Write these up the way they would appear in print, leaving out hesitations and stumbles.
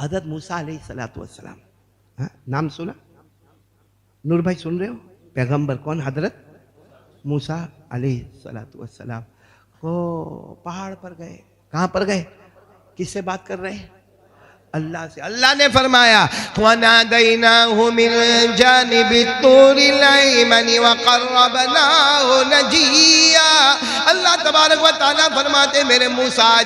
حضرت موسیٰ علیہ السلام، نام سنا؟ نور بھائی سن رہے ہو؟ پیغمبر کون؟ حضرت موسیٰ علیہ السلام وہ پہاڑ پر گئے. کہاں پر گئے؟ کس سے بات کر رہے ہیں؟ اللہ سے. اللہ نے فرمایا وَنَادَيْنَاهُ مِن جَانِبِ الطُّورِ الْأَيْمَنِ وَقَرَّبْنَاهُ نَجِيًّا. اللہ تبارک و تعالیٰ فرماتے میرے موسیٰ آ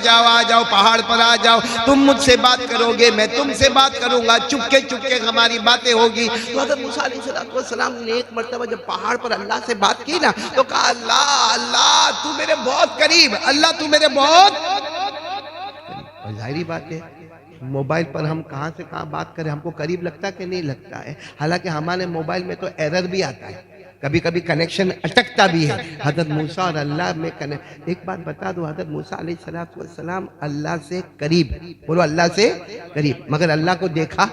جاؤ پہاڑ پر آ جاؤ، تم مجھ سے بات کرو گے، میں تم سے بات کروں گا، چپکے چپکے ہماری باتیں ہوگی. تو حضرت موسیٰ علیہ السلام نے ایک مرتبہ جب پہاڑ پر اللہ سے بات کی نا تو کہا اللہ تو میرے بہت قریب، اللہ تو میرے بہت قریب. ظاہری بات ہے موبائل پر ہم کہاں سے کہاں بات کریں ہم کو قریب لگتا کہ نہیں لگتا ہے؟ حالانکہ ہمارے موبائل میں تو ایرر بھی آتا ہے، کبھی کبھی کنیکشن اٹکتا بھی ہے. حضرت موسیٰ اور اللہ میں ایک بات بتا دو، حضرت موسیٰ علیہ السلام اللہ سے قریب، بولو اللہ سے قریب، مگر اللہ کو دیکھا.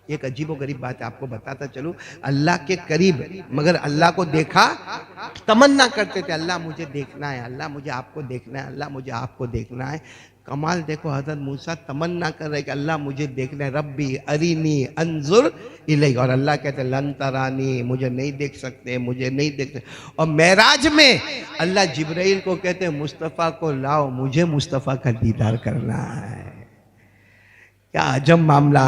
ایک عجیب و غریب بات ہے آپ کو بتاتا چلوں، اللہ کے قریب مگر اللہ کو دیکھا. تمنا کرتے تھے اللہ مجھے دیکھنا ہے، اللہ مجھے آپ کو دیکھنا ہے، اللہ مجھے آپ کو دیکھنا ہے. کمال دیکھو حضرت موسیٰ تمنا کر رہے کہ اللہ مجھے دیکھنا ہے، ربی ارینی انظر الیک، اور اللہ کہتے ہیں لن ترانی، مجھے نہیں دیکھ سکتے، مجھے نہیں دیکھ سکتے. اور معراج میں اللہ جبرائیل کو کہتے ہیں مصطفیٰ کو لاؤ، مجھے مصطفیٰ کا دیدار کرنا ہے. کیا عجب معاملہ.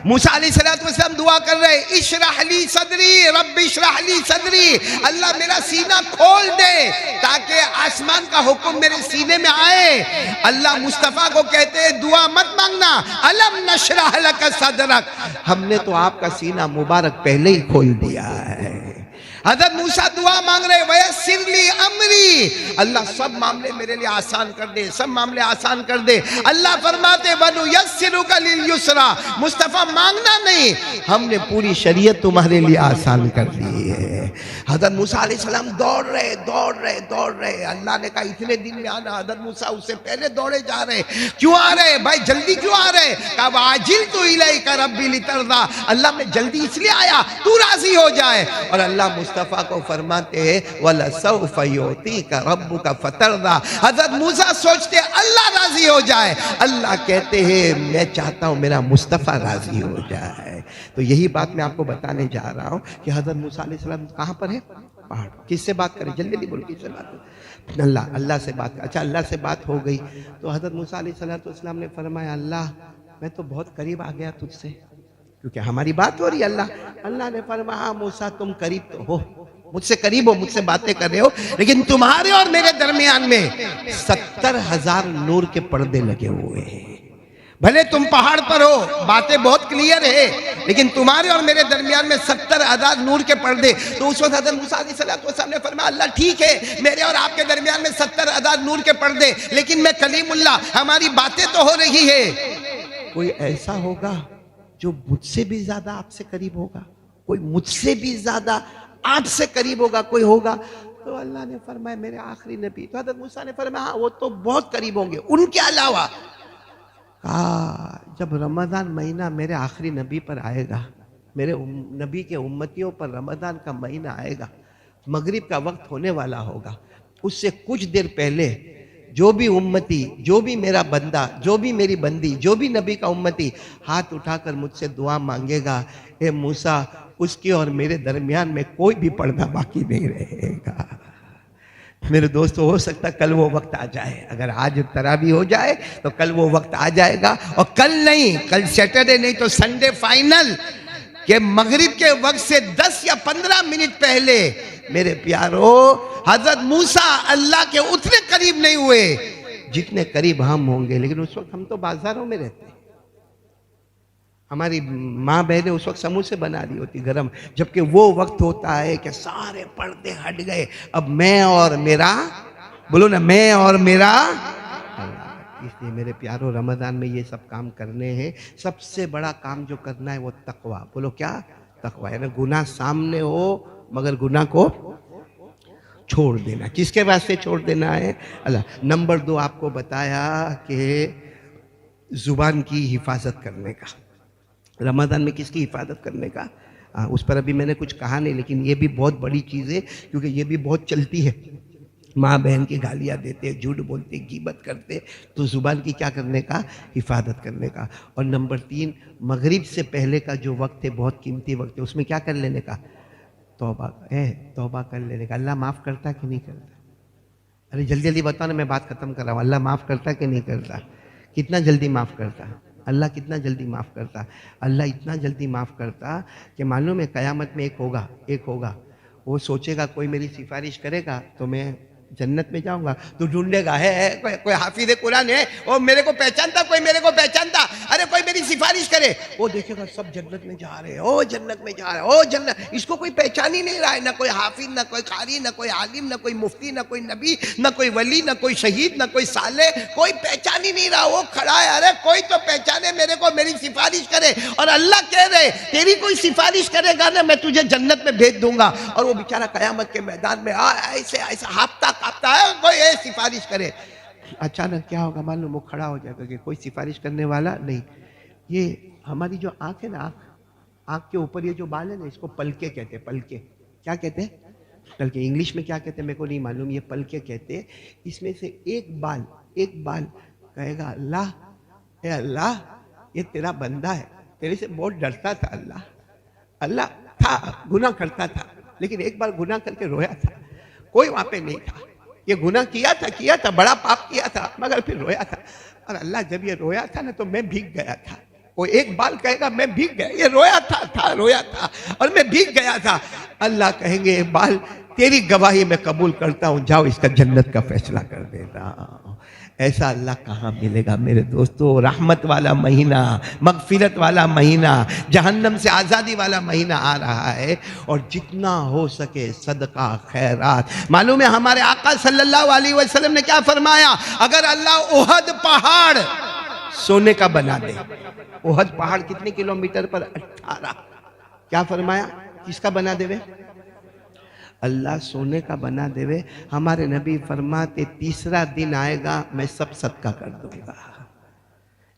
موسیٰ علیہ السلام دعا کر رہے اشرح لی صدری رب اشرح لی صدری، اللہ میرا سینہ کھول دے تاکہ آسمان کا حکم میرے سینے میں آئے. اللہ مصطفیٰ کو کہتے ہیں دعا مت مانگنا، الم نشرح لک صدرک، ہم نے تو آپ کا سینہ مبارک پہلے ہی کھول دیا ہے. حضرت موسیٰ دعا مانگ رہے وَيَسِّرْ لِي أَمْرِي، اللہ سب معاملے میرے لیے آسان کر دے، سب معاملے آسان کر دے. اللہ فرماتے وَنُيَسِّرُكَ لِلْيُسْرَى، مصطفیٰ مانگنا نہیں، ہم نے پوری شریعت تمہارے لیے آسان کر دی ہے. حضرت موسیٰ علیہ السلام دوڑ رہے. اللہ نے کہا اتنے دن میں آنا. حضرت موسیٰ اس سے پہلے دوڑے جا رہے. کیوں آ رہے بھائی؟ جلدی کیوں آ رہے؟ کہا وَعَجِلْتُ إِلَيْكَ رَبِّي لِتَرْضَىٰ، اللہ میں جلدی اس لیے آیا تو راضی ہو جائے. اور اللہ مصطفیٰ کو فرماتے ہیں وَلَسَوْفَ يُعْطِيكَ رَبُّكَ فَتَرْضَىٰ، حضرت موسیٰ سوچتے اللہ راضی ہو جائے. اللہ کہتے ہیں میں چاہتا ہوں میرا مصطفیٰ راضی ہو جائے. تو یہی بات میں آپ کو بتانے جا رہا ہوں کہ حضرت موسیٰ علیہ السلام کہاں پر ہے؟ پہاڑ. کس سے بات کریں؟ جلدی جلدی بولو کس سے بات کریں؟ اللہ سے بات. اچھا اللہ سے بات ہو گئی تو حضرت موسیٰ علیہ السلام نے فرمایا اللہ میں تو بہت قریب آ گیا تجھ سے، کیونکہ ہماری بات ہو رہی ہے. اللہ نے فرمایا موسیٰ تم قریب تو ہو، مجھ سے قریب ہو، مجھ سے باتیں کر رہے ہو، لیکن تمہارے اور میرے درمیان میں 70,000 نور کے پردے لگے ہوئے ہیں. بھلے تم پہاڑ پر ہو، باتیں بہت کلیئر ہے، لیکن تمہارے اور میرے درمیان میں 70,000 نور کے پردے. تو اس وقت حضرت موسیٰ علیہ السلام نے فرمایا اللہ ٹھیک ہے میرے اور آپ کے درمیان میں 70,000 نور کے پردے، لیکن میں کلیم اللہ، ہماری باتیں تو ہو رہی ہے. کوئی ایسا ہوگا جو مجھ سے بھی زیادہ آپ سے قریب ہوگا، کوئی مجھ سے بھی زیادہ آپ سے قریب ہوگا، کوئی ہوگا. تو اللہ نے فرمایا میرے آخری نبی. تو حضرت موسیٰ نے فرمایا ہاں وہ تو بہت قریب ہوں گے، ان کے علاوہ جب رمضان مہینہ میرے آخری نبی پر آئے گا، میرے نبی کے امتیوں پر رمضان کا مہینہ آئے گا، مغرب کا وقت ہونے والا ہوگا، اس سے کچھ دیر پہلے جو بھی امتی، جو بھی میرا بندہ، جو بھی میری بندی، جو بھی نبی کا امتی ہاتھ اٹھا کر مجھ سے دعا مانگے گا اے موسیٰ اس کے اور میرے درمیان میں کوئی بھی پردہ باقی نہیں رہے گا. میرے دوستو ہو سکتا کل وہ وقت آ جائے، اگر آج تراویح ہو جائے تو کل وہ وقت آ جائے گا. اور کل نہیں، کل سیٹرڈے نہیں تو سنڈے فائنل، کہ مغرب کے وقت سے 10 یا 15 منٹ پہلے میرے پیارو حضرت موسیٰ اللہ کے اتنے قریب نہیں ہوئے جتنے قریب ہم ہوں گے. لیکن اس وقت ہم تو بازاروں میں رہتے ہیں، ہماری ماں بہنیں اس وقت سموسے بنا رہی ہوتی گرم، جبکہ وہ وقت ہوتا ہے کہ سارے پردے ہٹ گئے. اب میں اور میرا، بولو نا میں اور میرا. اس لیے میرے پیارو رمضان میں یہ سب کام کرنے ہیں. سب سے بڑا کام جو کرنا ہے وہ تقویٰ. بولو کیا؟ تقویٰ. یعنی گناہ سامنے ہو مگر گناہ کو چھوڑ دینا. کس کے واسطے چھوڑ دینا ہے؟ اللہ. نمبر 2 آپ کو بتایا کہ زبان کی حفاظت کرنے کا. رمضان میں کس کی حفاظت کرنے کا؟ اس پر ابھی میں نے کچھ کہا نہیں، لیکن یہ بھی بہت بڑی چیز ہے کیونکہ یہ بھی بہت چلتی ہے. ماں بہن کی گالیاں دیتے، جھوٹ بولتے، غیبت کرتے، تو زبان کی کیا کرنے کا؟ حفاظت کرنے کا۔ اور نمبر 3، مغرب سے پہلے کا جو وقت ہے بہت قیمتی وقت ہے، اس میں کیا کر لینے کا؟ توبہ کر لینے کا۔ اللہ معاف کرتا کہ نہیں کرتا؟ ارے جلدی جلدی بتاؤ نا، میں بات ختم کر رہا ہوں۔ اللہ معاف کرتا کہ نہیں کرتا؟ کتنا جلدی معاف کرتا؟ اللہ کتنا جلدی معاف کرتا؟ اللہ اتنا جلدی معاف کرتا کہ معلوم ہے قیامت میں ایک ہوگا، وہ سوچے گا کوئی میری سفارش کرے گا تو میں جنت میں جاؤں گا، تو ڈھونڈے گا کوئی حافظ قرآن ہے، وہ میرے کو پہچانتا، کوئی میرے کو پہچانتا، ارے کوئی میری سفارش کرے، وہ دیکھے گا سب جنت میں جا رہے ہیں، او جنت میں جا رہے ہیں، او جنت، اس کو کوئی پہچان ہی نہیں رہا ہے، نہ کوئی حافظ، نہ کوئی قاری، نہ کوئی عالم، نہ کوئی مفتی، نہ کوئی نبی، نہ کوئی ولی، نہ کوئی شہید، نہ کوئی صالح، کوئی پہچان ہی نہیں رہا، وہ کھڑا ہے، ارے کوئی تو پہچانے میرے کو، میری سفارش کرے، اور اللہ کہہ رہے تیری کوئی سفارش کرے گا نا میں تجھے جنت میں بھیج دوں گا، اور وہ بیچارہ قیامت کے میدان میں ایسے ہاپتا کاپتا ہے، کوئی سفارش کرے، اچانک کیا ہوگا معلوم؟ وہ کھڑا ہو جائے گا کہ کوئی سفارش کرنے والا نہیں۔ یہ ہماری جو آنکھ ہے نا، آنکھ کے اوپر یہ جو بال ہے نا، اس کو پلکے کہتے ہیں، پلکے، کیا کہتے ہیں؟ پلکے، انگلش میں کیا کہتے ہیں میرے کو نہیں معلوم، یہ پلکے کہتے ہیں۔ اس میں سے ایک بال کہے گا اللہ، اے اللہ یہ تیرا بندہ ہے، تیرے سے بہت ڈرتا تھا اللہ تھا، گناہ کرتا تھا، لیکن ایک بار گناہ کر کے رویا تھا، کوئی وہاں پہ نہیں تھا، یہ گناہ کیا تھا، بڑا پاپ کیا تھا، مگر پھر رویا تھا، اور اللہ جب یہ رویا تھا نا تو میں بھیگ گیا تھا۔ وہ ایک بال کہے گا میں بھیگ گیا، یہ رویا تھا اور میں بھیگ گیا تھا۔ اللہ کہیں گے بال تیری گواہی میں قبول کرتا ہوں، جاؤ اس کا جنت کا فیصلہ کر دیتا۔ ایسا اللہ کہاں ملے گا میرے دوستو؟ رحمت والا مہینہ، مغفرت والا مہینہ، جہنم سے آزادی والا مہینہ آ رہا ہے، اور جتنا ہو سکے صدقہ خیرات۔ معلوم ہے ہمارے آقا صلی اللہ علیہ وسلم نے کیا فرمایا؟ اگر اللہ احد پہاڑ سونے کا بنا دے، احد پہاڑ کتنے کلومیٹر پر؟ 18۔ کیا فرمایا؟ کس کا بنا دے؟ اللہ سونے کا بنا دے وے۔ ہمارے نبی فرماتے تیسرا دن آئے گا میں سب صدقہ کر دوں گا،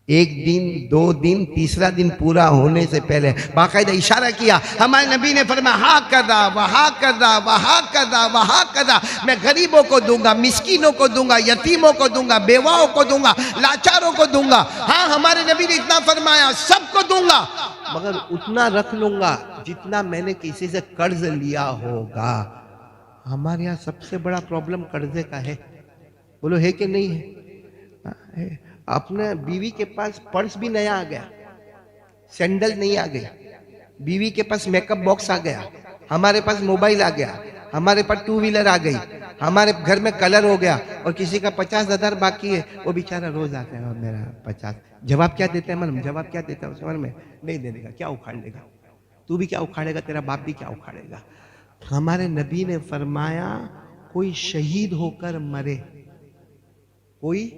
ایک دن، 2 دن، تیسرا دن پورا ہونے سے پہلے باقاعدہ اشارہ کیا۔ ہمارے نبی نے فرمایا ہاں کذا وہاں کذا وہاں کذا وہاں کذا، میں غریبوں کو دوں گا، مسکینوں کو دوں گا، یتیموں کو دوں گا، بیواؤں کو دوں گا، لاچاروں کو دوں گا۔ ہاں ہمارے نبی نے اتنا فرمایا سب کو دوں گا، مگر اتنا رکھ لوں گا جتنا میں نے کسی سے قرض لیا ہوگا۔ ہمارے یہاں سب سے بڑا پرابلم قرضے کا ہے، بولو ہے کہ نہیں ہے؟ اپنے بیوی کے پاس پرس بھی نیا آ گیا، سینڈل نہیں آ گئی، بیوی کے پاس میک اپ باکس آ گیا، ہمارے پاس موبائل آ گیا، ہمارے پاس 2 ویلر آ گئی، ہمارے گھر میں کلر ہو گیا، اور کسی کا 50,000 باقی ہے، وہ بیچارہ روز آتا ہے میرا 50۔ جواب کیا دیتا ہے معلوم؟ جواب کیا دیتا ہے اس عمر میں؟ نہیں دینے کا، کیا اکھاڑ لے گا تو بھی، کیا اکھاڑے گا تیرا باپ بھی، کیا اکھاڑے گا۔ ہمارے نبی نے فرمایا کوئی شہید ہو کر مرے، کوئی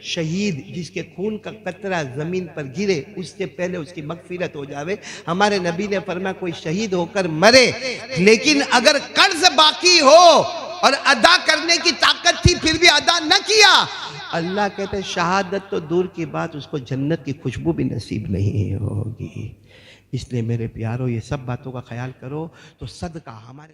شہید جس کے خون کا قطرہ زمین پر گرے اس سے پہلے اس کی مغفرت ہو جاوے۔ ہمارے نبی نے فرمایا کوئی شہید ہو کر مرے، لیکن اگر قرض باقی ہو اور ادا کرنے کی طاقت تھی پھر بھی ادا نہ کیا، اللہ کہتے ہیں شہادت تو دور کی بات، اس کو جنت کی خوشبو بھی نصیب نہیں ہوگی۔ اس لیے میرے پیارو یہ سب باتوں کا خیال کرو تو صدقہ ہمارے